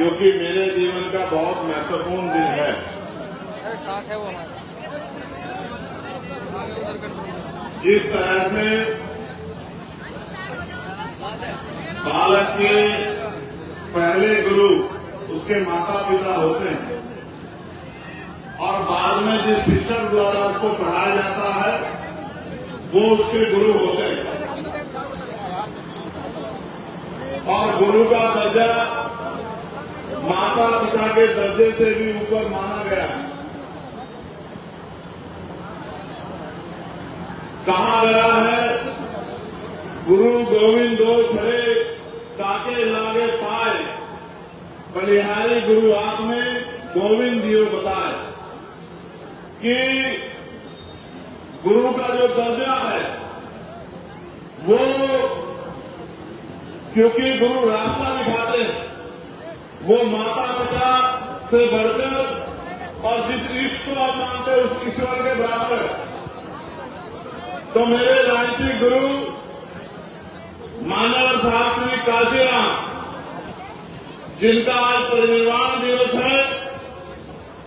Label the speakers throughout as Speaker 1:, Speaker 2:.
Speaker 1: क्योंकि मेरे जीवन का बहुत महत्वपूर्ण दिन है। जिस तरह से बालक के पहले गुरु उसके माता पिता होते हैं और बाद में जिस शिक्षक द्वारा उसको पढ़ाया जाता है वो उसके गुरु होते हैं। और गुरु का दर्जा माता पिता के दर्जे से भी ऊपर माना गया है। कहा गया है, गुरु गोविंदो खड़े काके लागे पाए, बलिहारी गुरु आप में गोविंद दियो बताए। कि गुरु का जो दर्जा है वो, क्योंकि गुरु रास्ता दिखाते हैं, वो माता पिता से बढ़कर और जिस ईश्वर को आप मानते हैं उस ईश्वर के बराबर है। तो मेरे राजनीतिक गुरु मानव साहब श्री काशीराम, जिनका आज परिनिर्वाण दिवस है,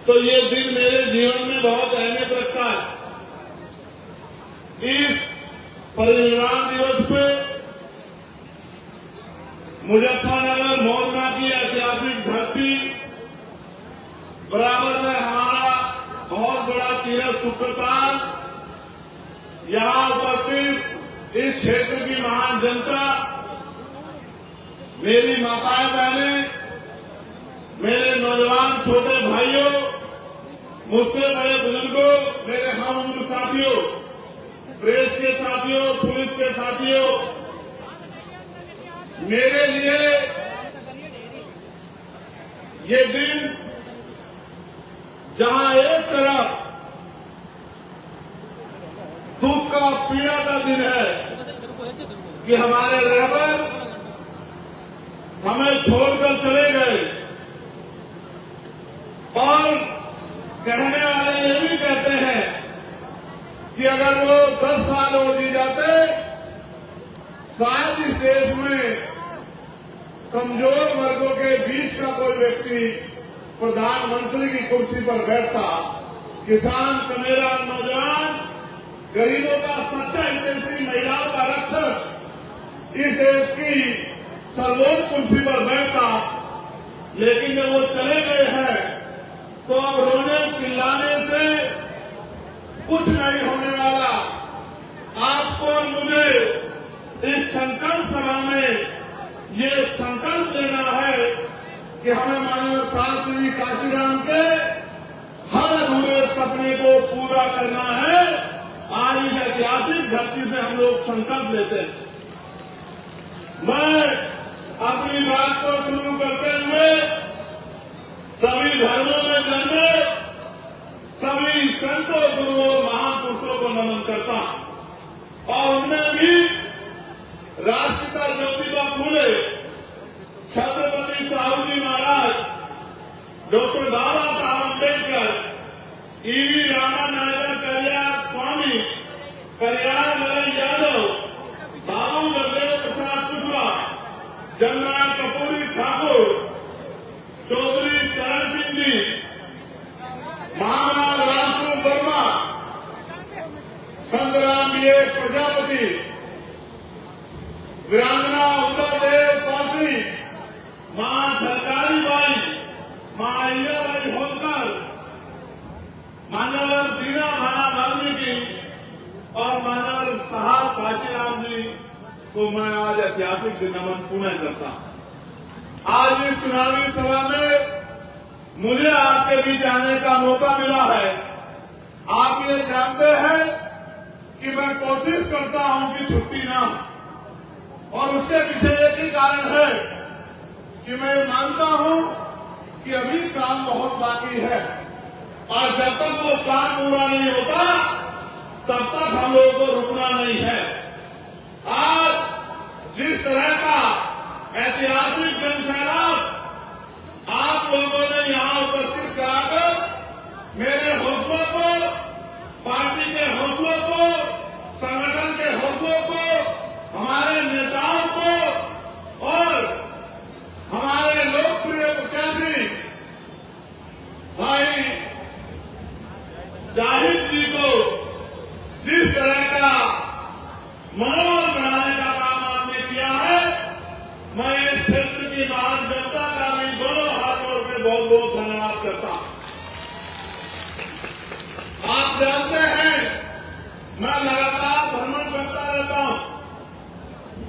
Speaker 1: तो ये दिन मेरे जीवन में बहुत अहमियत रखता है। इस परिनिर्वाण दिवस पे मुजफ्फरनगर मोहना की ऐतिहासिक धरती, बराबर में हमारा बहुत बड़ा तीर्थ सुप्रताल, यहां उपस्थित इस क्षेत्र की महान जनता, मेरी माताएं बहनें, मेरे नौजवान छोटे भाइयों, मुझसे बड़े बुजुर्गों, मेरे हम उम्र साथियों, प्रेस के साथियों, पुलिस के साथियों, मेरे लिए ये दिन जहां एक तरफ दुख का पीड़ा का दिन है कि हमारे रहबर हमें छोड़कर चले गए, और कहने वाले ये भी कहते हैं कि अगर वो 10 साल और जी जाते, शायद इस देश में कमजोर वर्गों के बीच का कोई व्यक्ति प्रधानमंत्री की कुर्सी पर बैठता। किसान, कमेरा, नौजवान, गरीबों का सच्चा हितैषी, महिलाओं का रक्षक इस देश की सर्वोच्च कुर्सी पर बैठता। लेकिन जब वो चले गए हैं तो अब रोने चिल्लाने से कुछ नहीं होने वाला। आपको और मुझे इस संकल्प सभा में ये संकल्प लेना है कि हमें माननीय श्री काशीराम के हर अधूरे सपने को पूरा करना है। आज इस ऐतिहासिक धरती से हम लोग संकल्प लेते हैं। मैं अपनी बात को शुरू करते हुए सभी धर्मों में जन्मे सभी संतों, गुरुओं, महापुरुषों को नमन करता हूं। और उनमें भी राष्ट्रपिता ज्योतिबा फूले, छत्रपति साहू जी महाराज, डॉक्टर बाबा साहब अम्बेडकर, ईवी रामानायकर कल्याण स्वामी, कल्याण ललन यादव, बाबू जगदेव प्रसाद कुशवाहा, जननायक कपूरी ठाकुर, चौधरी चरण सिंह जी, महाराज रामसू वर्मा, संग्राम प्रजापति, वीरांगना उदयदेव पासी, मां सरकारी बाई, मां अहिल्याबाई होलकर, मानवर दीना भाना वाल्मीकि और मानवर साहब काशीराम जी को मैं आज ऐतिहासिक दिन नमन पुनः करता हूं। आज इस चुनावी सभा में मुझे आपके बीच आने का मौका मिला है। आप ये जानते हैं कि मैं कोशिश करता हूं कि छुट्टी ना हो, और उसके पीछे एक ही कारण है कि मैं मानता हूं कि अभी काम बहुत बाकी है, और जब तक वो काम पूरा नहीं होता तब तक हम लोगों को रुकना नहीं है। आज जिस तरह का ऐतिहासिक जनसैलाब आप लोगों ने यहां उपस्थित कराकर मेरे हौसलों को, पार्टी के हौसलों को, संगठन के हौसलों को, हमारे नेताओं को और हमारे लोकप्रिय प्रत्याशी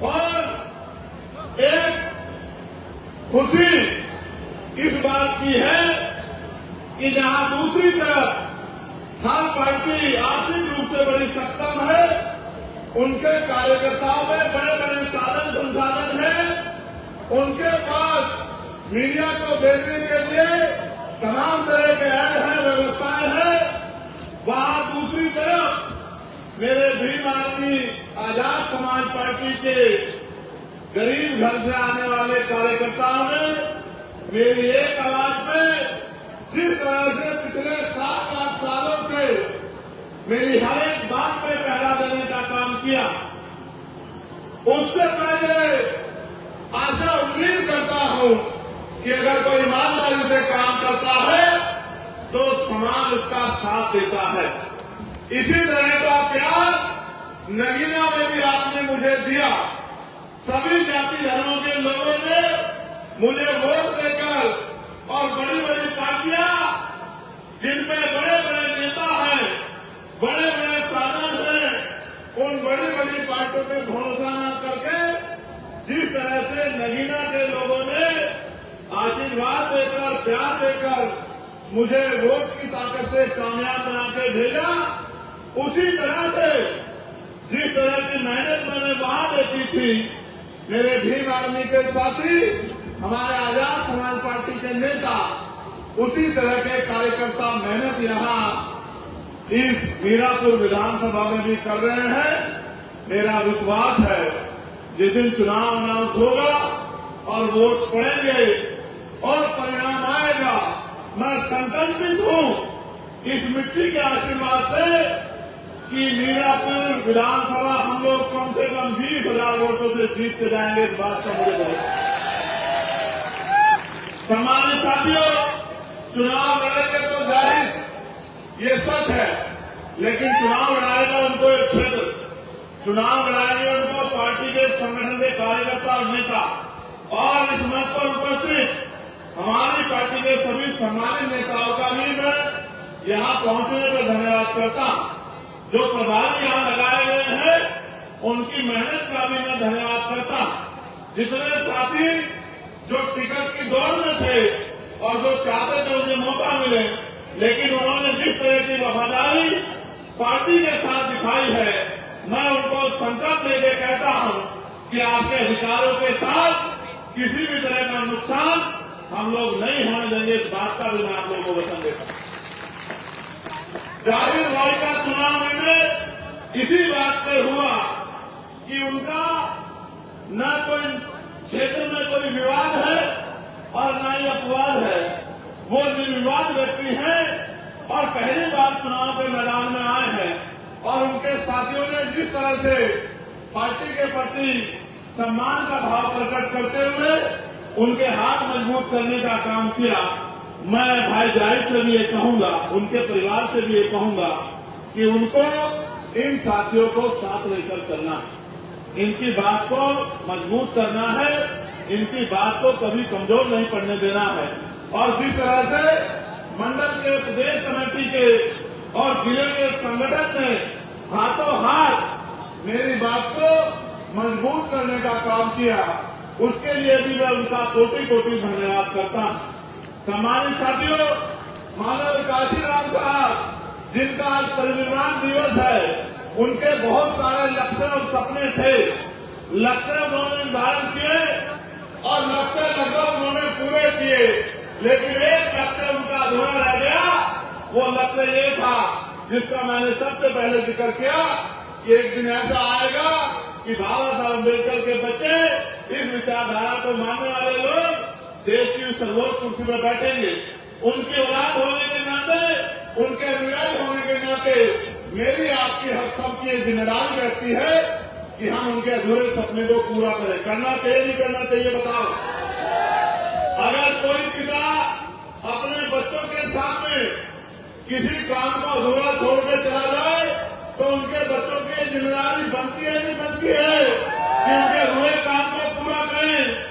Speaker 1: और एक खुशी इस बात की है कि जहां दूसरी तरफ हर पार्टी आर्थिक रूप से बड़ी सक्षम है, उनके कार्यकर्ताओं में बड़े बड़े साधन संसाधन हैं, उनके पास मीडिया को देखने के लिए तमाम तरह के ऐड हैं, व्यवस्थाएं हैं। वहां दूसरी तरफ मेरे भीम आदमी आजाद समाज पार्टी के गरीब घर से आने वाले कार्यकर्ताओं ने मेरी एक आवाज में जिस तरह से पिछले 7-8 सालों से मेरी हर एक बात पे पहरा देने का काम किया, उससे पहले आशा उम्मीद करता हूं कि अगर कोई ईमानदारी से काम करता है तो समाज उसका साथ देता है। इसी तरह का प्यार नगीना में भी आपने मुझे दिया। सभी जाति धर्मों के लोगों ने मुझे वोट देकर और बड़ी बड़ी पार्टियां जिनमें बड़े बड़े नेता हैं, बड़े बड़े साधन हैं, उन बड़ी बड़ी पार्टियों पे भरोसा न करके जिस तरह से नगीना के लोगों ने आशीर्वाद देकर, प्यार देकर मुझे वोट की ताकत से कामयाब बना के भेजा, उसी तरह से जिस तरह की मेहनत मैंने वहां देखी थी, मेरे भीम आर्मी के साथी, हमारे आजाद समाज पार्टी के नेता, उसी तरह के कार्यकर्ता मेहनत यहां इस मीरापुर विधानसभा में भी कर रहे हैं। मेरा विश्वास है जिस दिन चुनाव अनाउंस होगा और वोट पड़ेंगे और परिणाम आएगा, मैं संकल्पित हूं इस मिट्टी के आशीर्वाद से कि मीरापुर विधानसभा हम लोग कम से कम 20,000 वोटों से जीत के जाएंगे। इस बात का मुझे बहुत सम्मानित साथियों, चुनाव लड़ेंगे तो जाहिर ये सच है, लेकिन चुनाव लड़ाएगा उनको एक क्षेत्र, चुनाव लड़ाएंगे उनको पार्टी के संगठन के कार्यकर्ता और नेता। और इस मंच पर उपस्थित हमारी पार्टी के सभी सम्मानित नेताओं का भी मैं यहां पहुंचने पर धन्यवाद करता हूं। जो प्रभारी यहां लगाए गए हैं उनकी मेहनत का भी मैं धन्यवाद करता हूं। जितने साथी जो टिकट की दौड़ में थे और जो चाहते थे उन्हें मौका मिले, लेकिन उन्होंने जिस तरह की वफादारी पार्टी के साथ दिखाई है, मैं उनको संकल्प लेके कहता हूं कि आपके अधिकारों के साथ किसी भी तरह का नुकसान हम लोग नहीं होने देंगे। इस बात का भी मैं आप लोगों को वचन देता हूं। जाहिर भाई का चुनाव में इसी बात पे हुआ कि उनका न कोई क्षेत्र में कोई विवाद है और न ही अपवाद है। वो निर्विवाद व्यक्ति हैं और पहली बार चुनाव के मैदान में आए हैं और उनके साथियों ने जिस तरह से पार्टी के प्रति सम्मान का भाव प्रकट करते हुए उनके हाथ मजबूत करने का काम किया। मैं भाई जाहिद से भी ये कहूंगा, उनके परिवार से भी ये कहूंगा कि उनको इन साथियों को साथ लेकर चलना है, इनकी बात को मजबूत करना है, इनकी बात को कभी कमजोर नहीं पड़ने देना है। और जिस तरह से मंडल के प्रदेश कमेटी के और जिले के संगठन ने हाथों हाथ मेरी बात को मजबूत करने का काम किया, उसके लिए भी मैं उनका कोटि कोटि धन्यवाद करता हूं। सम्मानित साथियों, मानव काशीराम साहब जिनका आज परिनिर्वाण दिवस है, उनके बहुत सारे लक्ष्य और सपने थे। लक्ष्य उन्होंने निर्धारण किए और लक्ष्य लगभग उन्होंने पूरे किए, लेकिन एक लक्ष्य उनका अधूरा रह गया। वो लक्ष्य ये था जिसका मैंने सबसे पहले जिक्र किया कि एक दिन ऐसा आएगा कि बाबा साहब अम्बेडकर के बच्चे, इस विचारधारा को मानने वाले लोग देश की सर्वोच्च कुर्सी पर बैठेंगे। उनकी औलाद होने के नाते, उनके अनुयायी होने के नाते मेरी आपकी हर सबकी जिम्मेदारी रहती है कि हम उनके अधूरे सपने को पूरा करें। करना चाहिए नहीं करना चाहिए बताओ? अगर कोई पिता अपने बच्चों के सामने किसी काम को अधूरा छोड़ के चला जाए तो उनके बच्चों की जिम्मेदारी बनती है नहीं बनती है कि उनके अधूरे काम को पूरा करें।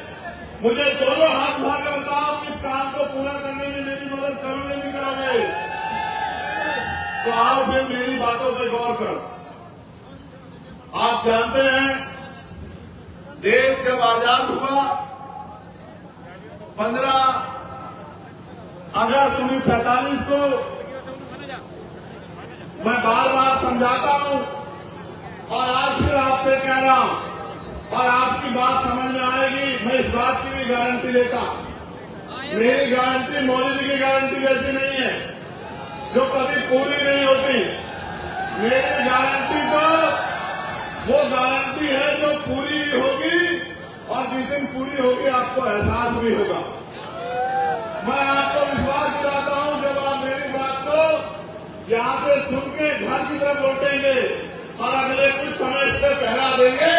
Speaker 1: मुझे दोनों हाथ उठा के बताओ कि इस काम को पूरा करने में मेरी मदद करोगे नहीं करोगे? तो आओ फिर मेरी बातों पर गौर करो। आप जानते हैं जब आजाद हुआ 15 अगस्त 1947 को, मैं बार बार समझाता हूं और आज फिर आपसे कह रहा हूं और आपकी बात समझ में आएगी। मैं इस बात की भी गारंटी देता हूं, मेरी गारंटी मोदी जी की गारंटी जैसी नहीं है जो कभी पूरी नहीं होती। मेरी गारंटी तो वो गारंटी है जो पूरी भी होगी और जिस दिन पूरी होगी आपको एहसास भी होगा। मैं आपको विश्वास दिलाता हूं, जब आप मेरी बात को यहां से सुन के घर की तरफ लौटेंगे और अगले कुछ समय से पहरा देंगे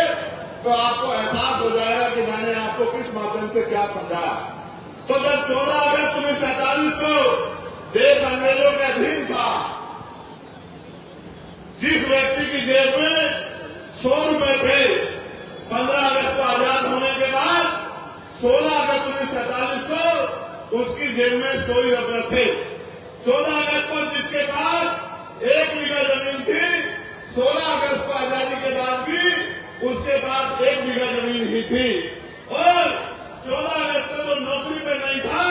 Speaker 1: तो आपको एहसास हो जाएगा कि मैंने आपको किस माध्यम से क्या समझाया। तो जब 14 अगस्त 1947 को देश अंग्रेजों के अधीन था, जिस व्यक्ति की जेब में 100 रुपए थे, 15 अगस्त को आजाद होने के बाद 16 अगस्त 1947 को उसकी जेब में 100 रुपए थे। 14 अगस्त को जिसके पास 1 बीघा जमीन थी, 16 अगस्त को आजादी के बाद भी उसके पास 1 बीघा जमीन ही थी। और 14 अगस्त को तो नौकरी पे नहीं था,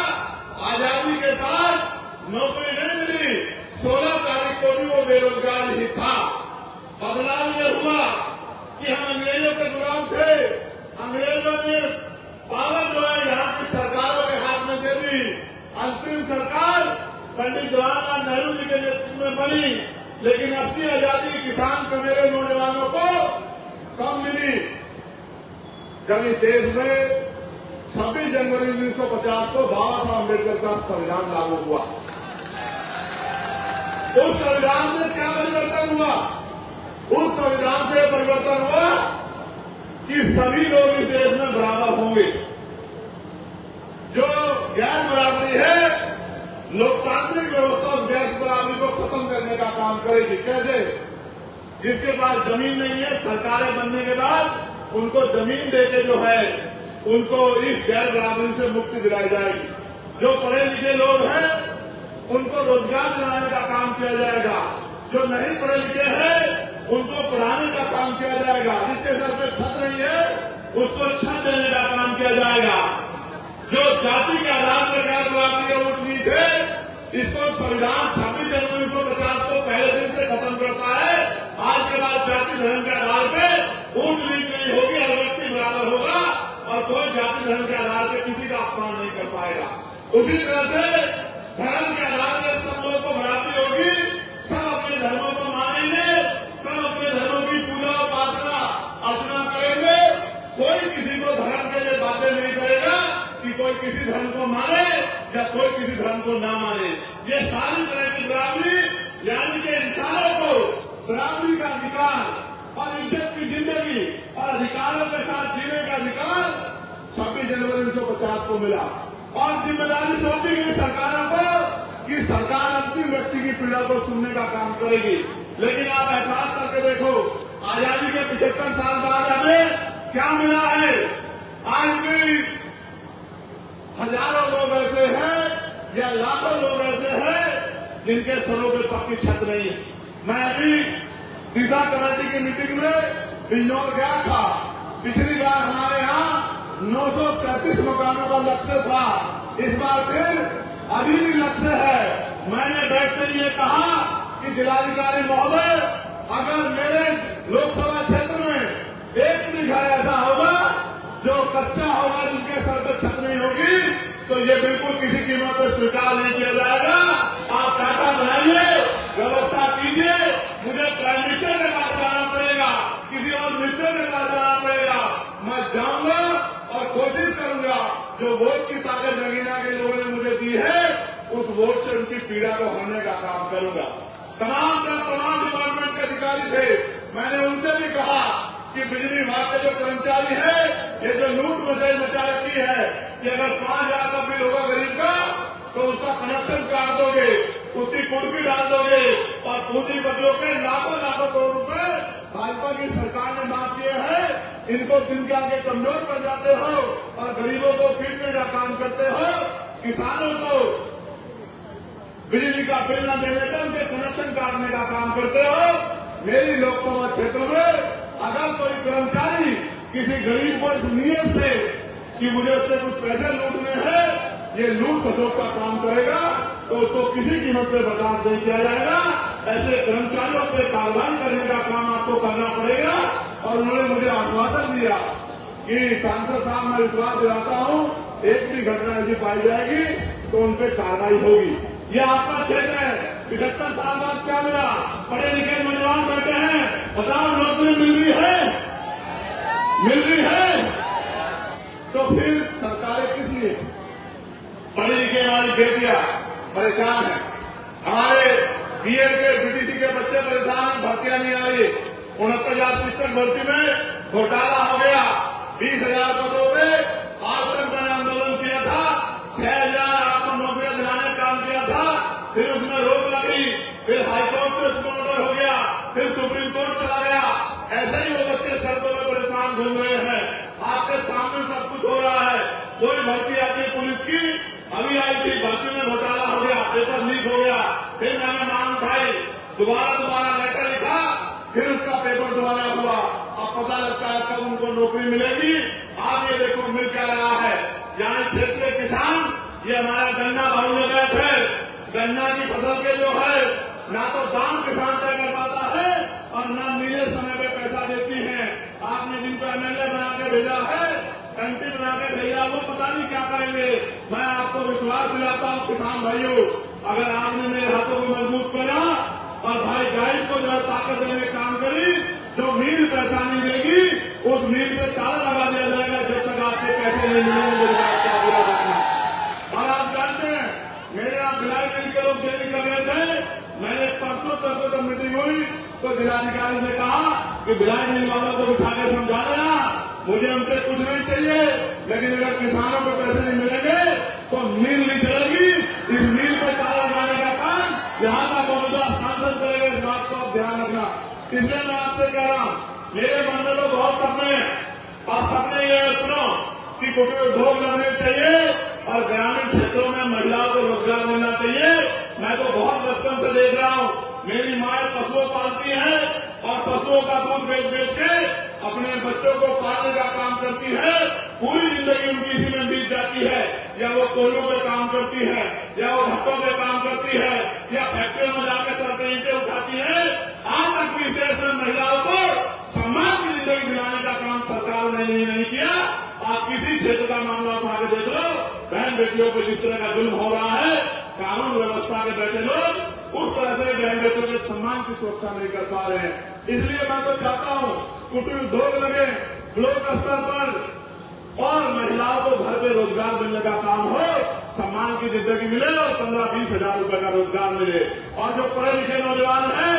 Speaker 1: आजादी के साथ नौकरी नहीं मिली, 16 तारीख को भी वो बेरोजगार ही था। बदलाव ये हुआ कि हम अंग्रेजों के गुलाम थे। अंग्रेजों ने पावर जो है यहाँ की सरकारों के हाथ में दे दी। अंतिम सरकार पंडित जवाहरलाल नेहरू जी के नेतृत्व में बनी, लेकिन असली आजादी किसान के मेरे नौजवानों को कम मिली जब इस देश में 26 जनवरी 1950 को बाबा साहब अम्बेडकर का संविधान लागू हुआ। उस संविधान से क्या परिवर्तन हुआ? उस संविधान से परिवर्तन हुआ कि सभी लोग इस देश में बराबर होंगे। जो गैर बराबरी है, लोकतांत्रिक व्यवस्था उस गैर बराबरी को खत्म करने का काम करेगी। कैसे? जिसके पास जमीन नहीं है, सरकारें बनने के बाद उनको जमीन देके जो है उनको इस गैर बराबरी से मुक्ति दिलाई जाएगी। जो पढ़े लिखे लोग हैं उनको रोजगार दिलाने का काम किया जाएगा। जो नहीं पढ़े लिखे हैं उनको पढ़ाने का काम किया जाएगा। जिसके घर में छत नहीं है उसको छत देने का काम किया जाएगा। जो जाति के आधार पर गैर बराबरी और ऊंच नीच है, इसको संविधान 26 जनवरी 1950 को पहले दिन से खत्म करता है। आज के बाद जाति धर्म के आधार पर ऊंच नीच नहीं होगी, हर व्यक्ति बराबर होगा और कोई जाति धर्म के आधार पर किसी का अपमान नहीं कर पाएगा। उसी तरह से धर्म के आधार पर सब लोगों को बराबरी होगी। सब अपने धर्मों को मानेंगे, सब अपने धर्मों की पूजा उपासना अर्चना करेंगे। कोई किसी को धर्म के लिए बातें नहीं करेगा कि कोई किसी धर्म को माने या कोई किसी धर्म को ना माने। ये सारी तरह की बराबरी, यानी कि इंसानों को बराबरी का अधिकार और इज्जत की जिंदगी और अधिकारों के साथ जीने का अधिकार 26 जनवरी 1950 को मिला। और जिम्मेदारी सौंपी गई सरकारों को कि सरकार अंतिम व्यक्ति की पीड़ा को सुनने का काम करेगी। लेकिन आप एहसास करके देखो, आजादी के 75 साल बाद हमें क्या मिला है? आज भी हजारों लोग ऐसे हैं या लाखों लोग ऐसे हैं जिनके सरों पर पक्की छत नहीं है। मैं अभी दिशा कमेटी की मीटिंग में बिजनौर गया था। पिछली बार हमारे यहाँ 933 मकानों का लक्ष्य था, इस बार फिर अभी भी लक्ष्य है। मैंने बैठते हुए कहा कि जिलाधिकारी महोदय, अगर मेरे लोकसभा क्षेत्र में 1 बीघा ऐसा होगा जो कच्चा होगा, जिसके सर पर छत नहीं होगी, तो ये बिल्कुल किसी कीमत पर स्वीकार नहीं किया जाएगा। आप खाता बनाइए, व्यवस्था कीजिए। मुझे प्राइम मिनिस्टर के पास जाना पड़ेगा, किसी और मिनिस्टर के पास जाना पड़ेगा, मैं जाऊंगा और कोशिश करूंगा जो वोट की ताकत नगीना के लोगों ने मुझे दी है, उस वोट से उनकी पीड़ा को हरने का काम करूंगा। तमाम डिपार्टमेंट के अधिकारी थे, मैंने उनसे भी कहा कि बिजली विभाग के जो कर्मचारी है, ये जो लूट मचा रखी है कि अगर 5,000 का बिल होगा गरीब का तो उसका कनेक्शन काट दोगे, उसकी कुर्सी डाल दोगे और पूंजीपतियों के लाखों करोड़ रुपए भाजपा की सरकार ने माफ किए हैं। इनको दिन के आगे कमजोर कर जाते हो और गरीबों को पीटने का काम करते हो। किसानों को बिजली का बिल न देने पर उनके कनेक्शन काटने का काम करते हो। मेरी लोकसभा क्षेत्र में अगर कोई कर्मचारी किसी गरीब को इस नीयत से कि मुझे उससे कुछ पैसे लूटने हैं, ये लूट खसोट का काम करेगा तो उसको किसी कीमत पे बर्दाश्त नहीं किया जाएगा। ऐसे कर्मचारियों पे कार्रवाई करने का काम आपको करना पड़ेगा। और उन्होंने मुझे आश्वासन दिया कि सांसद साहब, मैं विश्वास दिलाता हूं, एक भी घटना ऐसी पाई जाएगी तो उन पर कार्रवाई होगी। ये आपका क्षेत्र है। 75 साल बाद क्या मिला? पढ़े लिखे नौजवान बैठे हैं, बताओ नौकरी मिल रही है? मिल रही है? तो फिर सरकारें किस लिए? पढ़े लिखे हमारी बेटियां परेशान है, हमारे बीएड के बीटीसी के बच्चे परेशान हैं, भर्तियां नहीं आ रही। 69,000 शिक्षक भर्ती में घोटाला हो गया। 20,000 पदों पे आज तक मैंने आंदोलन किया था, 6,000 आपको नौकरियां दिलाने का काम किया था, फिर उसमें रोक लगी, फिर हाईकोर्ट से उसको ऑर्डर हो गया, फिर सुप्रीम कोर्ट चला गया। ऐसे ही वो बच्चे सड़कों में परेशान घूम रहे हैं। आपके सामने सब कुछ हो रहा है। कोई भर्ती आती है पुलिस की, अभी आई थी, भर्ती में घोटाला हो गया, पेपर लीक हो गया, फिर मैंने मांग उठाई, दोबारा लेटर लिखा, फिर उसका पेपर दोबारा हुआ। अब पता लगता है कब उनको नौकरी मिलेगी। आप ये देखो मिल क्या रहा है। यहाँ क्षेत्र के किसान, ये हमारा गन्ना भाव बैठ है, गन्ना की फसल के जो है ना तो दाम किसान तय कर पाता है और ना नीले समय पे पैसा देती है। आपने जिनको एमएलए बना के भेजा है, एमपी बना के भेजा, वो पता नहीं क्या करेंगे। मैं आपको विश्वास दिलाता हूँ किसान भाइयों, अगर आपने मेरे हाथों को मजबूत करा और भाई गाइड को जो ताकत देने में काम करी, जो मील पैसा नहीं देगी उस मील पे ताला लगा दिया जाएगा जब तक आपके पैसे नहीं मिलेंगे। और आप जानते हैं मेरे यहाँ भिलाई मिल के लोग देरी कर रहे थे। मैंने परसों तक मीटिंग हुई तो जिलाधिकारी ने कहा कि भिलाई मिल वालों को बिठा के समझा देना, मुझे उनसे कुछ नहीं चाहिए, लेकिन अगर किसानों को पैसे नहीं मिलेंगे तो मिल नहीं चलेगी। इस मिल पर ताला लगाने का काम यहाँ का मौजूदा सांसद करेगा, इस बात को आप ध्यान रखना। इसलिए मैं आपसे कह रहा हूँ, मेरे मन में तो बहुत सपने हैं और सपने ये सुनो कि कुटीर उद्योग लगने चाहिए और ग्रामीण क्षेत्रों में महिलाओं को रोजगार मिलना चाहिए। मैं तो बहुत बचपन से देख रहा हूँ, मेरी माँ पशुओं पालती है और पशुओं का दूध बेच के अपने बच्चों को पालने का काम करती है। पूरी जिंदगी उनकी इसी में बीत जाती है, या वो कोयलों पे काम करती है, या वो भट्टों पे काम करती है, या फैक्ट्रियों में जाकर सर से ईंटें उठाती है। आज तक भी देश में महिलाओं को सम्मान की जिंदगी दिलाने का काम सरकार ने नहीं किया। आप किसी क्षेत्र का मामला उठा के देख लो, बहन बेटियों पर जिस तरह का जुल्म हो रहा है, कानून व्यवस्था के बैठे लोग उस तरह से बहन बेटियों के सम्मान की सुरक्षा नहीं कर पा रहे हैं। इसलिए मैं तो चाहता हूँ कुटीर उद्योग लगे ब्लॉक स्तर पर और महिलाओं को घर पे रोजगार मिलने का काम हो, सम्मान की जिंदगी मिले और 15-20 हजार रुपए का रोजगार मिले। और जो पढ़े लिखे नौजवान हैं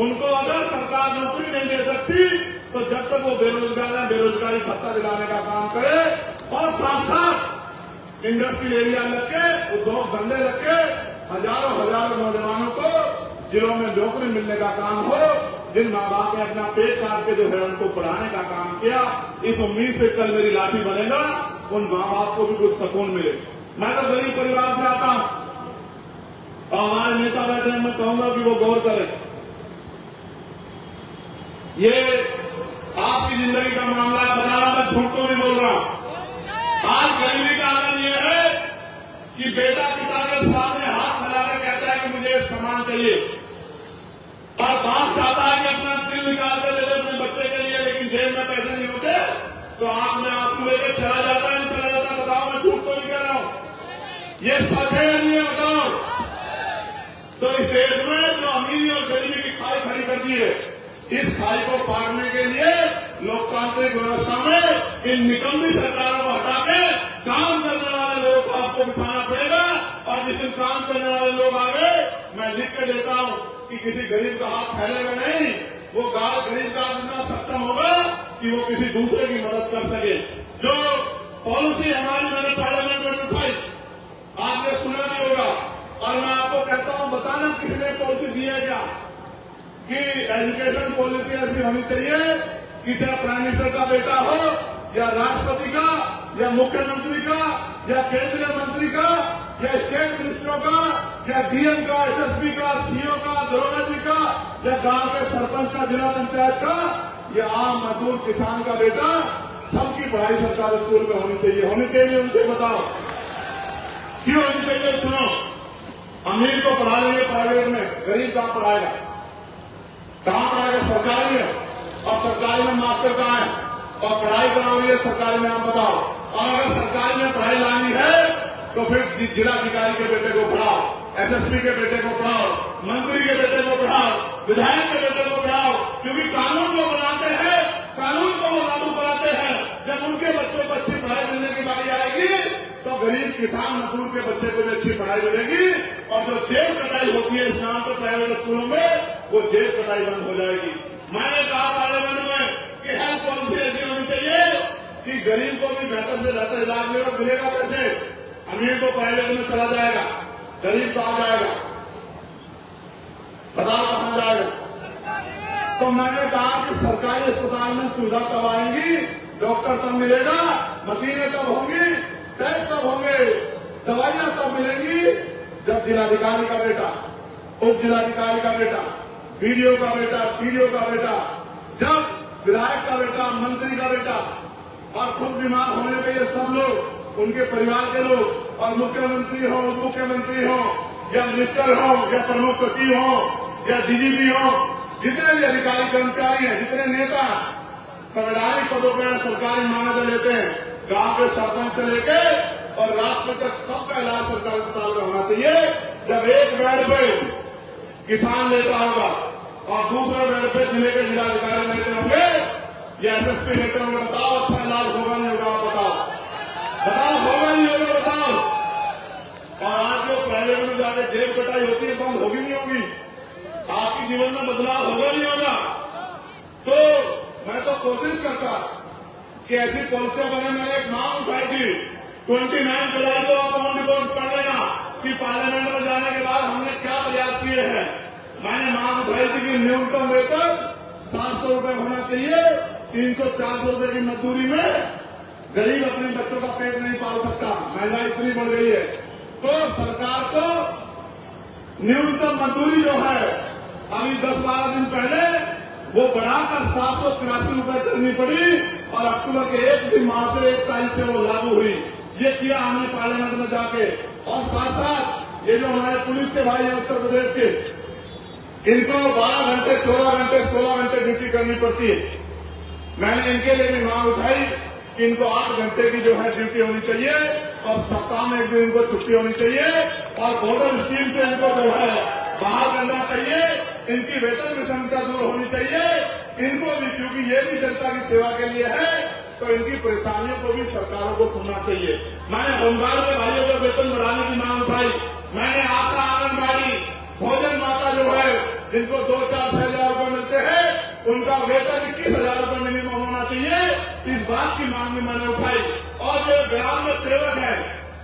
Speaker 1: उनको अगर सरकार नौकरी नहीं दे सकती तो जब तक वो बेरोजगार है बेरोजगारी भत्ता दिलाने का काम करे और साथ साथ इंडस्ट्रियल एरिया लग के उद्योग धंधे लग के हजारों नौजवानों को जिलों में नौकरी मिलने का काम हो। जिन माँ बाप ने अपना पेट काट के जो है उनको पढ़ाने का काम किया, इस उम्मीद से कल मेरी लाठी बनेगा, उन माँ बाप को भी कुछ सुकून मिले। मैं तो गरीब परिवार से आता हूं और हमारे नेता बैठे हैं, मैं कहूंगा कि वो गौर करें। ये आपकी जिंदगी का मामला है, बता रहा मैं झूठ तो नहीं बोल रहा हूं। आज गरीबी का आनंद ये है कि बेटा पिता के सामने हाथ मिलाकर कहता है कि मुझे सामान चाहिए और बाप चाहता है कि अपना दिल निकाल कर दे दे अपने बच्चे के लिए, लेकिन जेब में पैसे नहीं होते तो आंख में आंसू लेकर चला जाता है, नहीं चला जाता। बताओ मैं झूठ तो नहीं कह रहा हूं, ये सच है नहीं है बताओ। तो इस देश में जो अमीरी और गरीबी की खाई खड़ी कर दी है, इस खाई को पारने के लिए लोकतांत्रिक व्यवस्था में इन निकम्मी सरकारों को हटा के काम करने वाले लोगों को आपको बिठाना पड़ेगा। और जिस दिन काम करने वाले लोग आ गए, मैं लिख के देता हूं कि किसी गरीब का हाथ फैलेगा नहीं, वो गरीब का इतना सक्षम होगा कि वो किसी दूसरे की मदद कर सके। जो पॉलिसी हमारी मैंने पार्लियामेंट में उठाई, आपने सुना नहीं होगा और मैं आपको कहता हूं, बताना किसने पॉलिसी दी है क्या कि एजुकेशन पॉलिसी ऐसी होनी चाहिए कि चाहे प्राइम मिनिस्टर का बेटा हो या राष्ट्रपति का या मुख्यमंत्री का या केंद्रीय मंत्री का या स्टेट मिनिस्टरों का या डीएम का, एसएसपी का, सीओ का, दरोगा जी का या गांव के सरपंच का, जिला पंचायत का या आम मजदूर किसान का बेटा की पढ़ाई सरकारी स्कूल में होनी चाहिए उनसे बताओ क्यों होनी चाहिए। सुनो, अमीर को पढ़ा लेंगे प्राइवेट में, गरीब कहाँ पढ़ाएगा? कहाँ पढ़ाएगा? सरकारी में। और सरकारी में मास्टर कहाँ है? और पढ़ाई कहाँ हो रही है? सरकारी में। आप बताओ। और अगर सरकारी में पढ़ाई लानी है तो फिर जिलाधिकारी के बेटे को पढ़ाओ, एसएसपी के बेटे को पढ़ाओ, मंत्री के बेटे को पढ़ाओ, विधायक के बेटे को पढ़ाओ, क्योंकि कानून को बनाते हैं, कानून को वो लागू कराते हैं। जब उनके बच्चों को अच्छी पढ़ाई देने की बारी आएगी तो गरीब किसान मजदूर के बच्चे को भी अच्छी पढ़ाई मिलेगी। और जो जेब कटाई होती है इस नाम पर प्राइवेट स्कूलों में, वो जेब कटाई बंद हो जाएगी। मैंने कहा पार्लियामेंट में कि हेल्थ पॉलिसी ऐसी होनी चाहिए कि गरीब को भी बेहतर से बेहतर इलाज मिलेगा। कैसे? अमीर को प्राइवेट में चला जाएगा, गरीब तो आ जाएगा, बताओ कहां जाएगा? तो मैंने कहा कि सरकारी अस्पताल में सुविधा कब आएंगी, डॉक्टर तब मिलेगा, मशीनें तब होंगी, टेस्ट तब होंगे, दवाइयां तब मिलेंगी जब जिलाधिकारी का बेटा, उप जिलाधिकारी का बेटा, बीडीओ का बेटा, सीडीओ का बेटा, जब विधायक का बेटा, मंत्री का बेटा और खुद बीमार होने पे ये सब लोग, उनके परिवार के लोग, और मुख्यमंत्री हो, उप मुख्यमंत्री हो, या मिनिस्टर हो, या प्रमुख सचिव हो, या डीजीपी हो, जितने भी अधिकारी कर्मचारी हैं, जितने नेता संवैधानिक पदों पर सरकारी मान्यता लेते हैं, गांव के सरपंच से लेके और राष्ट्र तक सबका इलाज सरकारी अस्पताल में होना चाहिए। जब एक बेड पे किसान लेता होगा और दूसरे बेड पे जिले के जिलाधिकारी लेते होंगे या एसएसपी लेते होंगे, बताओ अच्छा इलाज होगा नहीं होगा? बताओ होगा नहीं होगा? बताओ। और आज जो प्राइवेट में जाके जेब कटाई होती है बंद होगी नहीं होगी? आपके जीवन में बदलाव होगा नहीं होगा? तो मैं तो कोशिश करता कि ऐसी पॉलिसियां बने। मैंने एक मांग उठाई थी 29 जुलाई को, आप ऑन रिकॉर्ड पढ़ लेना कि पार्लियामेंट में जाने के बाद हमने क्या प्रयास किए हैं। मैंने मांग उठाई थी कि न्यूनतम वेतन 700 रुपए होना चाहिए। 300-400 रुपए की मजदूरी में गरीब अपने बच्चों का पेट नहीं पाल सकता, महंगाई इतनी बढ़ गई है। तो सरकार को न्यूनतम मजदूरी जो है अभी 10-12 दिन पहले वो बढ़ाकर 783 रुपए करनी पड़ी और अक्टूबर के 1 माह से 1 तारीख से वो लागू हुई। ये किया हमने पार्लियामेंट में जाके। और साथ साथ ये जो हमारे पुलिस के भाई हैं उत्तर प्रदेश के, इनको 12 घंटे, 14 घंटे, 16 घंटे ड्यूटी करनी पड़ती है। मैंने इनके लिए भी मांग उठाई कि इनको 8 घंटे की जो है ड्यूटी होनी चाहिए और सप्ताह में 1 दिन इनको छुट्टी होनी चाहिए और बॉर्डर स्कीम से इनको जो है बाहर करना चाहिए। इनकी वेतन विषमता दूर होनी चाहिए इनको भी, क्योंकि ये भी जनता की सेवा के लिए है, तो इनकी परेशानियों को भी सरकारों को सुनना चाहिए। मैंने होमगार्ड के भाइयों का वेतन बढ़ाने की मांग उठाई। मैंने आशा, आंगनबाड़ी, भोजन माता जो है जिनको 2-4-6 हजार रुपए मिलते हैं, उनका वेतन 21,000 रुपए मिनिमम होना चाहिए। इस बात की मांग भी मैंने उठाई। और जो ग्राम में सेवक है,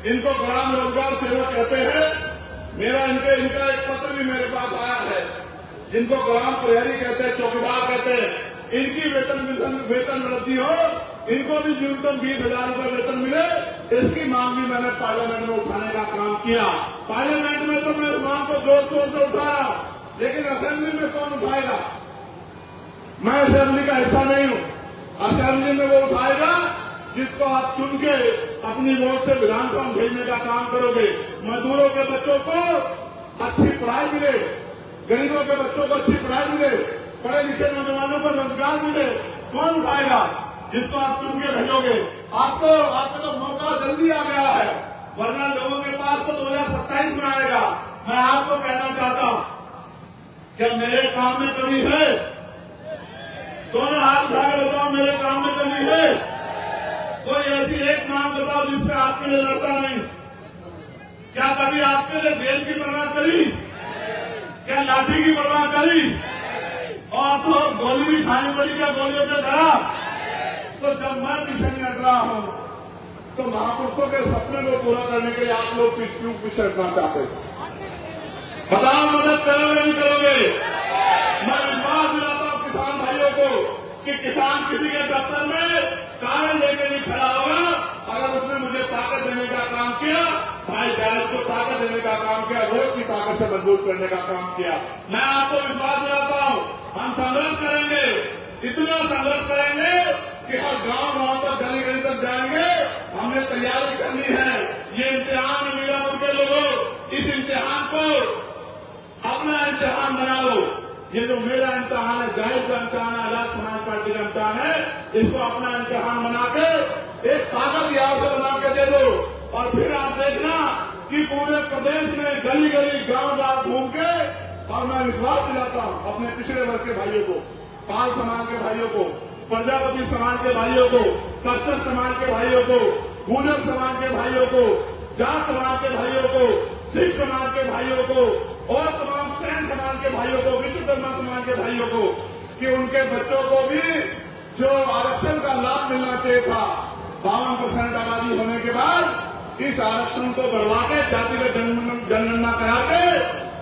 Speaker 1: इनको ग्राम रोजगार सेवक कहते हैं। इनका एक पत्र भी मेरे पास आया है, जिनको ग्राम प्रहरी कहते हैं, चौकीदार कहते हैं। इनकी वेतन वृद्धि हो, इनको भी न्यूनतम 20,000 रुपए वेतन मिले, इसकी मांग भी मैंने पार्लियामेंट में उठाने का काम किया। पार्लियामेंट में तो मैं इस मांग को जोर शोर से उठाया, लेकिन असेंबली में कौन उठाएगा? मैं असेंबली का हिस्सा नहीं हूं। असेंबली में वो उठाएगा जिसको आप चुन के अपनी वोट से विधानसभा में भेजने का काम करोगे। मजदूरों के बच्चों को अच्छी पढ़ाई मिले, गरीबों के बच्चों को अच्छी पढ़ाई मिले, पढ़े लिखे नौजवानों को रोजगार मिले, कौन उठाएगा? जिसको आप चुन के भेजोगे। आपको तो मौका जल्दी आ गया है, वरना लोगों के पास तो 2027 में आएगा। मैं आपको कहना चाहता हूं, क्या मेरे काम में कमी है? दोनों हाथ उठा के बताओ, मेरे काम में कमी है? कोई ऐसी एक मांग बताओ जिसपे आपके लिए लड़ता नहीं। क्या कभी आपके लिए जेल की परवाह करी? क्या लाठी की परवाह करी? और तो गोली भी खानी पड़ी, क्या गोलियों पे डरा? तो जब मैं पीछे नहीं हट रहा हूं, तो महापुरुषों के सपने को पूरा करने के लिए आप लोग क्यों पीछे हटना चाहते हैं? बताओ, मदद करोगे नहीं करोगे? मैं विश्वास दिलाता हूं किसान भाइयों को कि किसान किसी के दफ्तर में कागज लेके नहीं खड़ा होगा अगर उसने मुझे ताकत देने का काम किया, भाई जायज को ताकत देने का काम किया, वोट की ताकत से मजबूत करने का काम किया। मैं आपको विश्वास दिलाता हूं, हम संघर्ष करेंगे, इतना संघर्ष करेंगे कि हर गांव तक गली गली तक जाएंगे, हमने तैयारी करनी है। ये इम्तिहान है मीरापुर के लोगों, इस इम्तिहान को अपना इम्तिहान बना लो। ये जो मेरा इम्तिहान है, जाहिर का इम्तिहान है, आजाद समाज पार्टी का इम्तिहान है, इसको अपना इम्तिहान बना के एक ताकत यहाँ से बना के दे दो। और फिर आप देखना कि पूरे प्रदेश में गली गली गांव गांव घूम के, और मैं विश्वास दिलाता हूं अपने पिछड़े वर्ग के भाइयों को, पाल समाज के भाइयों को, प्रजापति समाज के भाइयों को, कस्तर समाज के भाइयों को, गुर्जर समाज के भाइयों को, जाट समाज के भाइयों को, सिख समाज के भाइयों को और तमाम सैन समाज के भाइयों को, विश्वकर्मा समाज के भाइयों को, कि उनके बच्चों को भी जो आरक्षण का लाभ मिलना चाहिए था 52% आबादी होने के बाद, इस आरक्षण को बढ़वा के जातिगत जनगणना करा के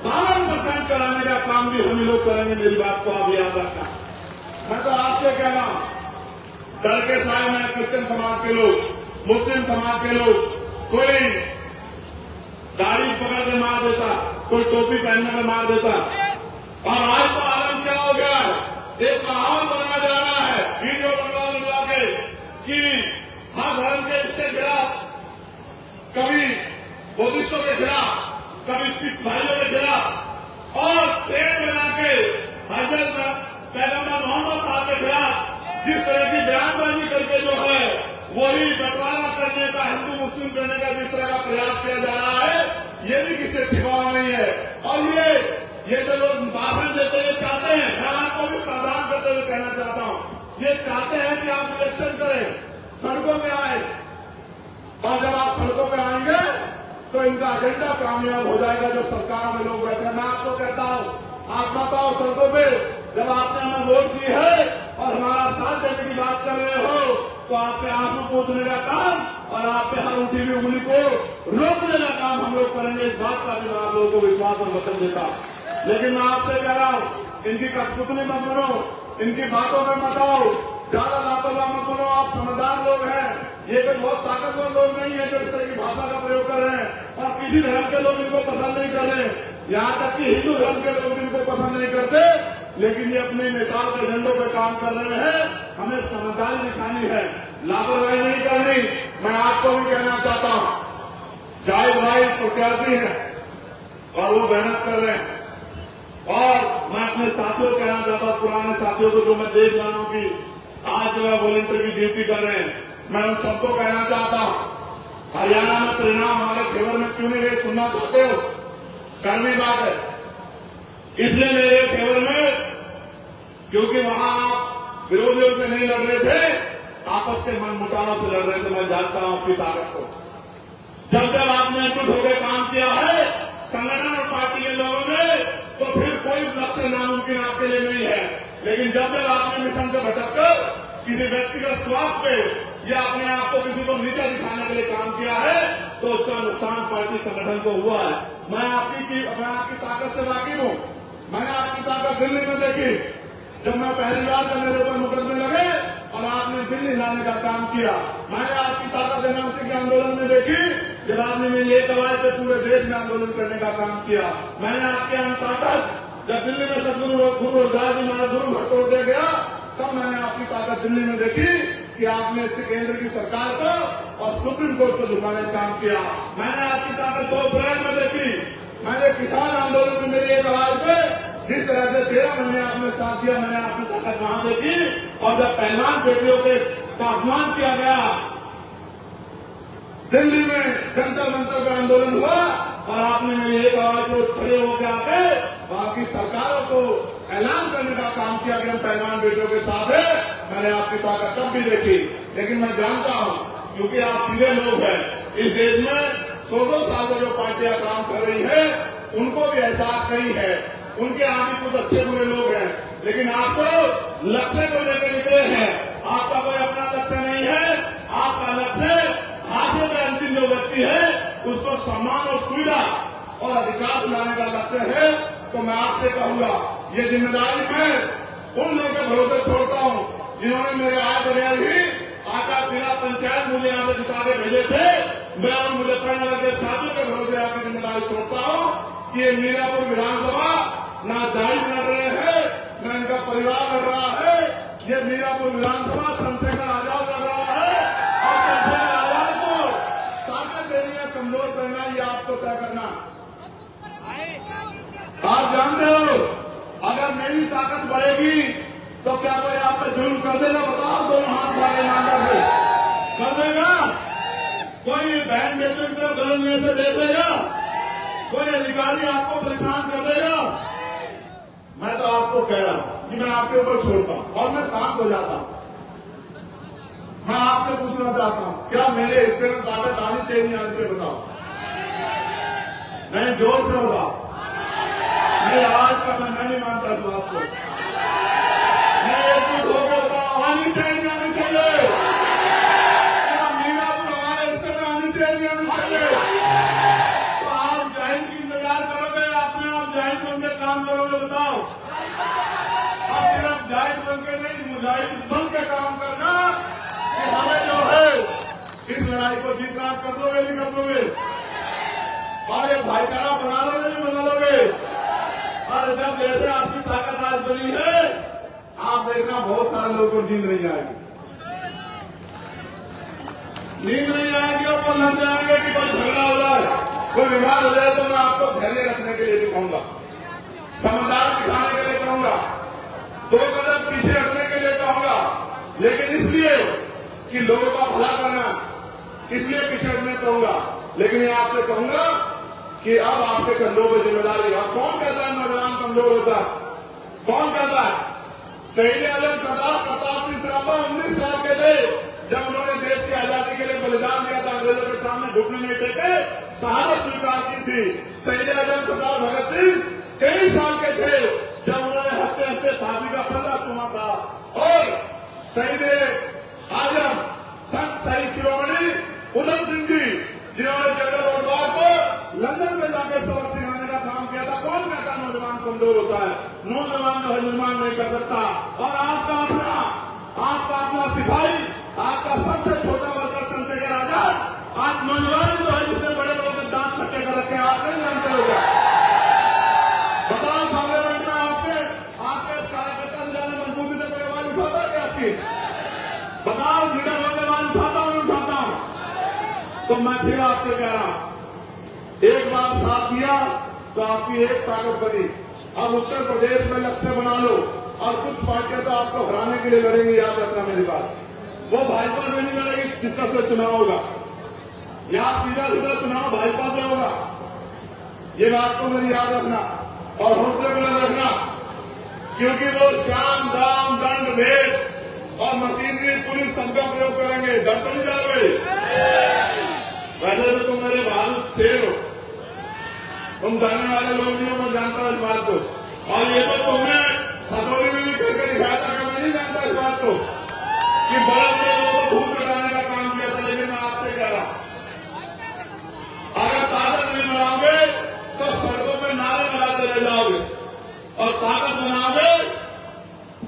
Speaker 1: 52% कराने का काम भी हम लोग करेंगे। मेरी बात को आप याद रखना। मैं तो आपसे कह रहा हूं, डर के साए में क्रिश्चियन समाज के लोग, मुस्लिम समाज के लोग, कोई दाढ़ी पकड़ के मार देता, कोई टोपी पहनने में मार देता। और आज तो आलम क्या हो गया है, एक माहौल बना जा रहा है वीडियो बनवा के कि हर धर्म के इसके खिलाफ, कभी बुद्धिस्टों के खिलाफ, कभी सिख भाइयों के खिलाफ, और ट्रेन बना के हजरत पैगंबर मोहम्मद साहब के खिलाफ जिस तरह की बयानबाजी करके जो है वही बंटवारा करने का, हिंदू मुस्लिम करने का जिस तरह का प्रयास किया जा रहा है, ये भी किसी छिपावा नहीं है। और ये जो लोग भाषण देते हैं चाहते हैं, मैं आपको भी सावधान करते हुए कहना चाहता हूं, ये चाहते हैं कि आप इलेक्शन करें, सड़कों में आए, और जब आप सड़कों पे आएंगे तो इनका एजेंडा कामयाब हो जाएगा। जो सरकार में लोग बैठे हैं, मैं आपको कहता हूं, आप बताओ सड़कों पे जब आपने हमें वोट दी है और हमारा साथ देने की बात कर रहे हो, तो आप पे आंसू पोंछने का काम और आप पे हर उठी हुई उंगली को रोकने का काम हम लोग करेंगे। इस बात का भी आप लोगों को विश्वास और वचन देता। लेकिन मैं आपसे कह रहा हूं, इनकी कठपुतली मत बनो, इनकी बातों में मत आओ, ज्यादा लापरवाह मत बनो। आप समझदार लोग हैं, ये कोई बहुत ताकतवर लोग नहीं है जो इस तरह की भाषा का प्रयोग कर रहे हैं। और किसी धर्म के लोग इनको पसंद नहीं कर रहे, यहाँ तक कि हिंदू धर्म के लोग इनको पसंद नहीं करते, लेकिन ये अपने नेताओं के एजेंडों पर काम कर रहे हैं। हमें समझदारी दिखानी है, लापरवाही नहीं करनी। मैं आपको भी कहना चाहता हूं, जाहिर भाई प्रत्याशी है और वो मेहनत कर रहे हैं, और मैं अपने साथियों को कहना चाहता हूं, पुराने साथियों को जो मैं देख रहा हूं कि आज जो है वॉलंटियर की ड्यूटी कर रहे हैं, मैं उन सबको कहना चाहता हूं, हरियाणा में परिणाम हमारे फेवर में क्यों नहीं रहे, सुनना चाहते हो? करनी बात है, इसलिए मेरे फेवर में, क्योंकि वहां आप विरोधियों से नहीं लड़ रहे थे, आपस के मन मुटाव से लड़ रहे थे। मैं जानता हूं आपकी ताकत को। जब जब आपने एकजुट होकर काम किया है संगठन और पार्टी के लोगों ने, तो फिर कोई लक्ष्य नामुमकिन आपके लिए नहीं है। लेकिन जब जब आपने मिशन से भटककर किसी व्यक्तिगत स्वार्थ पे या अपने आप को किसी को नीचा दिखाने के लिए काम किया है, तो उसका नुकसान पार्टी संगठन को हुआ है। मैं आपकी ताकत से वाकिफ हूं। मैंने आपकी ताकत दिल्ली में देखी, जब मैं पहली बार जब मेरे ऊपर मुकदमे लगे और आपने दिल्ली लाने का काम किया। मैंने आपकी ताकत एनआरसी के आंदोलन में देखी, जब आपने मेरी एक आवाज पे पूरे देश में आंदोलन करने का काम किया। मैंने आपके ताकत जब दिल्ली में सदगुरु गुरु रविदास जी महाराज गुरु घर तोड़ दिया गया, तब मैंने आपकी ताकत दिल्ली में देखी कि आपने केंद्र की सरकार को और सुप्रीम कोर्ट को झुकाने का काम किया। मैंने आपकी ताकत 2 अप्रैल में देखी। मैंने किसान आंदोलन में मेरी एक आवाज पे जिस तरह से 13 महीने आपने साथ दिया, मैंने आपकी ताकत वहां देखी। और जब पहलवान बेटियों के अपमान किया गया, दिल्ली में जंतर मंतर का आंदोलन हुआ और आपने मेरी एक आवाज को खड़े होकर आके बाकी सरकारों को ऐलान करने का काम किया कि हम पहलवान बेटियों के साथ है। मैंने आपकी ताकत तब भी देखी। लेकिन मैं जानता हूं, क्योंकि आप सीधे लोग हैं, इस देश में 100 साल से जो पार्टियां काम कर रही है उनको भी एहसास नहीं है। उनके आगे कुछ अच्छे बुरे लोग हैं, लेकिन आपको लक्ष्य को लेकर निकले हैं। आपका कोई अपना लक्ष्य नहीं है। आपका लक्ष्य हाथों में अंतिम जो व्यक्ति है उसको सम्मान और सुविधा और अधिकार दिलाने का लक्ष्य है। तो मैं आपसे कहूंगा, ये जिम्मेदारी मैं उन लोगों के भरोसे छोड़ता हूं जिन्होंने मेरे आए बगैर ही आटा जिला पंचायत मुझे यहाँ से जिता के भेजे थे। मैं उन मुजफ्फरनगर के साथियों के भरोसे आपकी जिम्मेदारी छोड़ता हूं कि ये मीरापुर विधानसभा ना जायज लड़ रहे हैं, न इनका परिवार लड़ रहा है, ये मीरापुर विधानसभा चंद्रशेखर आजाद लग रहा है और चंद्रशेखर आजाद को ताकत देनी है, कमजोर करना, ये आपको तय करना। आप जानते हो अगर मेरी ताकत बढ़ेगी तो क्या कोई आप पे जुल्म कर देगा? बताओ, दोनों हाथ मारे मांगा से कर देगा? कोई बहन बेटे को गलत में से दे देगा? कोई अधिकारी आपको परेशान कर देगा? मैं तो आपको कह रहा हूं कि मैं आपके ऊपर छोड़ता हूं और मैं शांत हो जाता हूं। मैं आपसे पूछना चाहता हूं, क्या मेरे हिस्से में ताकत आनी चाहिए नहीं आनी चाहिए? बताओ। नहीं, जोर से होगा। मैं आज का मैं नहीं मानता इस बात को। मैं एकजुट होकर बताओ, आनी चाहिए आनी चाहिए? क्या मीरापुर हमारे हिस्से में आनी चाहिए आनी चाहिए? तो आप जैन की इंतजार करोगे? अपने आप जैन बन के काम करोगे? बताओ। आप सिर्फ जैन बन के नहीं, मुजाहिद बन के काम करना कि हमें जो है इस लड़ाई को जीतना। कर दोगे नहीं कर दोगे? और ये भाईचारा बना लोगे नहीं बना लोगे? और जब जैसे आपकी ताकत आज बनी है, आप देखना बहुत सारे लोगों को नींद नहीं आएगी, नींद नहीं आएगी और वो लग जाएंगे कि कोई झगड़ा हो जाए, कोई विवाद हो जाए। तो मैं आपको धैर्य रखने के लिए भी कहूंगा, समझदार दिखाने के लिए कहूंगा, 2 कदम पीछे हटने के लिए कहूंगा, लेकिन इसलिए कि लोगों का भला करना, इसलिए पीछे हटने कहूंगा। लेकिन ये आपसे कहूंगा कि अब आपके कंधों पर जिम्मेदारी है। कौन कहता है नौजवान कमजोर होता है? कौन कहता है? शहीद आजम सरदार प्रताप सिंह सराभा 19 साल के थे जब उन्होंने देश की आजादी के लिए बलिदान दिया था, अंग्रेजों के सामने घुटने नहीं टेके, शहादत स्वीकार की थी। शहीद आजम सरदार भगत सिंह 23 साल के थे जब उन्होंने हंसते हंसते फांसी का फंदा चुमा था। और शहीद आजम संत शहीद शिरोमणि उधम सिंह जी, जिन्होंने जनरल वॉरबाग को लंदन में जाकर सबक सिखाने का काम किया था। कौन कहता नौजवान कमजोर होता है? नौजवान जो है निर्माण नहीं कर सकता। और आपका अपना सिपाही, आपका सबसे छोटा वर्कर चंद्रशेखर आजाद आज नौजवान जो है जितने बड़े लोगों के दांत खट्टे कर रखे हैं, आप नहीं जानते हो क्या? बताओ, पार्लियामेंट में आपके कार्यकर्ता से ज्यादा मजबूती से कोई आवाज उठाता है क्या आपकी? बताओ, लीडर होकर आवाज उठाता हूं नहीं उठाता हूं? तो मैं फिर आपसे कह रहा हूं, एक बार साथ दिया तो आपकी एक ताकत बनी। अब उत्तर प्रदेश में लक्ष्य बना लो और कुछ पार्टियां तो आपको हराने के लिए लड़ेंगी। याद रखना मेरी बात, वो भाजपा से नहीं लड़ेगी जिसका से चुनाव होगा, यहाँ सीधा सीधा चुनाव भाजपा से होगा। ये बात को मेरी याद रखना और हौसले बुलंद रखना, क्योंकि वो शाम दाम दंड भेद और मशीनरी पुलिस सबका प्रयोग करेंगे। डर तो नहीं जाओगे? वैसे तो तुम मेरे बहादुर शेर हो, तुम डरने वाले लोग नहीं हो, मैं जानता हूं इस बात को। और ये तो तुमने हथौड़ी में भी करके दिखाया था कि मैं नहीं जानता इस बात को कि बड़े बड़े लोगों को भूत लगाने का काम किया था। लेकिन मैं आपसे कह रहा हूं, अगर ताकत नहीं बनाओगे तो सड़कों में नारे लगाते रह जाओगे, और ताकत बनाओगे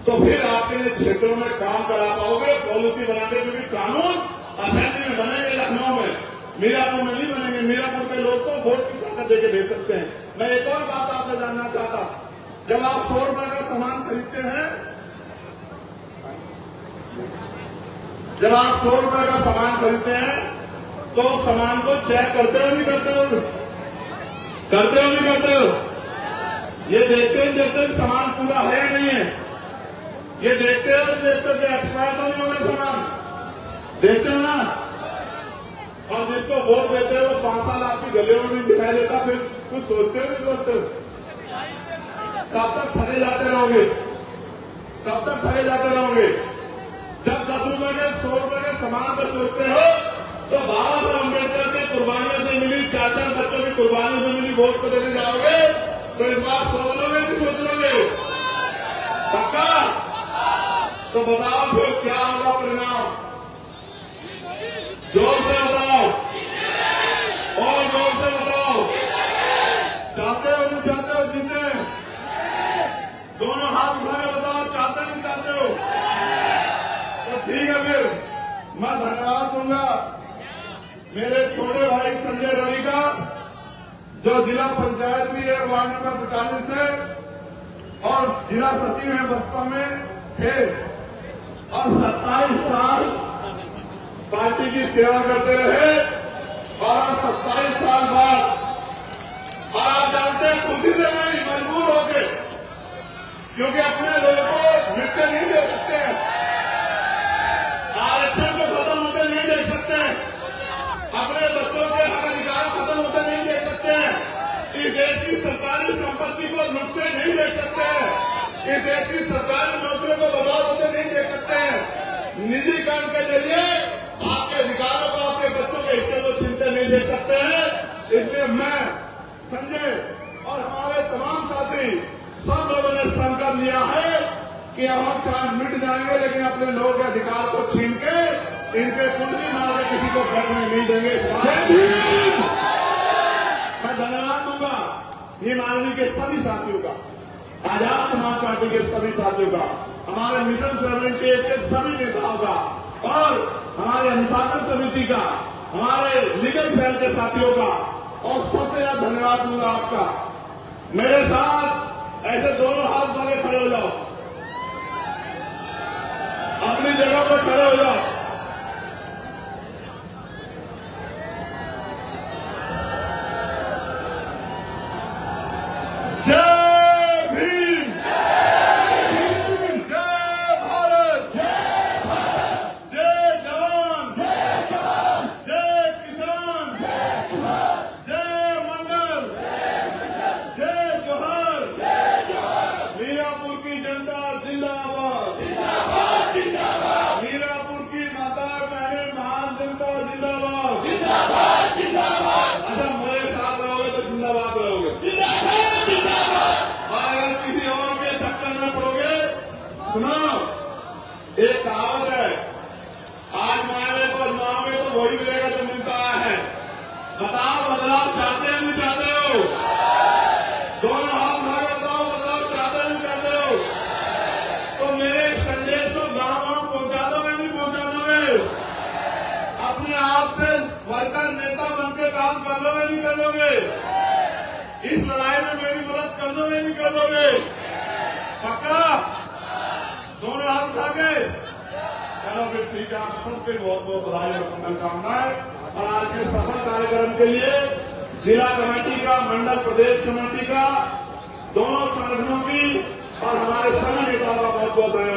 Speaker 1: तो फिर आपके क्षेत्रों में काम करा पाओगे। पॉलिसी बनाने के भी कानून असेंबली में बनेंगे, लखनऊ में, मीरापुर में नहीं बनेंगे। मीरापुर के लोग तो वोट की ताकत देके भेज सकते हैं। मैं एक और बात आपसे जानना चाहता, जब आप 100 रुपए का सामान खरीदते हैं, जब आप 100 रुपए का सामान खरीदते हैं तो सामान को चेक करते हो नहीं करते हो? करते हो नहीं करते हो? ये देखते हैं जब तक सामान पूरा है या नहीं है, ये देखते हो कि एक्सपायर तो नहीं हो गया सामान, देखते हो ना? और जिसको वोट देते हो 5 साल आपकी गले में नहीं दिखाई देता, फिर कुछ सोचते हो नहीं सोचते हो? कब तक ठगे जाते रहोगे? कब तक ठगे जाते रहोगे? जब 10 रुपए के 100 रुपए के सामान पर सोचते हो तो बाबा साहब अम्बेडकर की कुर्बानियों से मिली, 4 बच्चों की कुर्बानियों से मिली वोट को देने जाओगे तो इस बात सोच लोगे नहीं सोच लोगे? पक्का? तो बताओ फिर क्या होगा परिणाम? जोर से बताओ और जोर से बताओ, चाहते हो नहीं चाहते हो जीते? दोनों हाथ उठा के बताओ, चाहते नहीं चाहते हो? तो ठीक है, फिर मैं धन्यवाद दूंगा मेरे छोटे भाई संजय रवि का, जो जिला पंचायत भी है वार्ड नंबर 45 से और जिला सचिव है बसपा में थे। और 27 साल पार्टी की सेवा करते रहे और 27 साल बाद और आप जानते हैं खुशी से नहीं मजबूर हो गए, क्योंकि अपने लोगों को मृत्यु नहीं दे सकते हैं, आरक्षण को खत्म होते नहीं देख सकते हैं, अपने बच्चों के हक अधिकार खत्म होते नहीं देख सकते हैं, इस देश की सरकारी संपत्ति को लूटते नहीं देख सकते हैं, इस देश की सरकारी नौकरियों को बर्बाद होते नहीं देख सकते हैं, निजीकरण के जरिए आपके अधिकारों को, आपके बच्चों के हिस्से को छीनते नहीं देख सकते हैं। इसलिए मैं, संजय और हमारे तमाम साथी सब लोगों ने संकल्प लिया है कि अब हम चाहे मिट जाएंगे लेकिन अपने लोगों के अधिकार को छीन के इनके कुंडली मार के किसी को घर में नहीं देंगे। मैं धन्यवाद दूंगा ये माननीय के सभी साथियों का, आजाद समाज पार्टी के सभी साथियों का, हमारे मिशन 78 के सभी नेताओं का और हमारे अनुशासन समिति का, हमारे लीगल सेल के साथियों का, और सबसे ज्यादा धन्यवाद दूंगा आपका। मेरे साथ ऐसे दोनों हाथ मारे खड़े हो जाओ, अपनी जगह पर खड़े हो जाओ। जय भीम, जय भारत, जय जवान, जय किसान, जय मंडल, जय जोहर, मीरापुर की जनता जिंदाबाद, मीरापुर की माता बहने महान जनता जिंदाबाद, अच्छा मेरे साथ रहोगे तो जिंदाबाद रहोगे, और अगर किसी और के चक्कर में पड़ोगे, सुनो एक कहावत है, आज मांगे तो मांगे तो वही मिलेगा जो मिलता है। बताओ बदलाव चाहते हैं नहीं चाहते हो? दोनों हाथ उठाकर बताओ बदलाव चाहते हैं नहीं चाहते हो? तो मेरे संदेश को गांव पहुंचा दोगे नहीं पहुंचा दोगे? अपने आप से वर्कर नेता बनकर काम कर लोगे नहीं कर लोगे? इस लड़ाई में मेरी मदद कर दोगे नहीं कर दोगे? पक्का? दोनों हाथ उठा के चलो फिर ठीक है। आप सबके बहुत बहुत बधाई और शुभकामनाएं। और आज के सफल कार्यक्रम के लिए जिला कमेटी का, मंडल प्रदेश कमेटी का, दोनों संगठनों की और हमारे सभी नेताओं का बहुत बहुत धन्यवाद।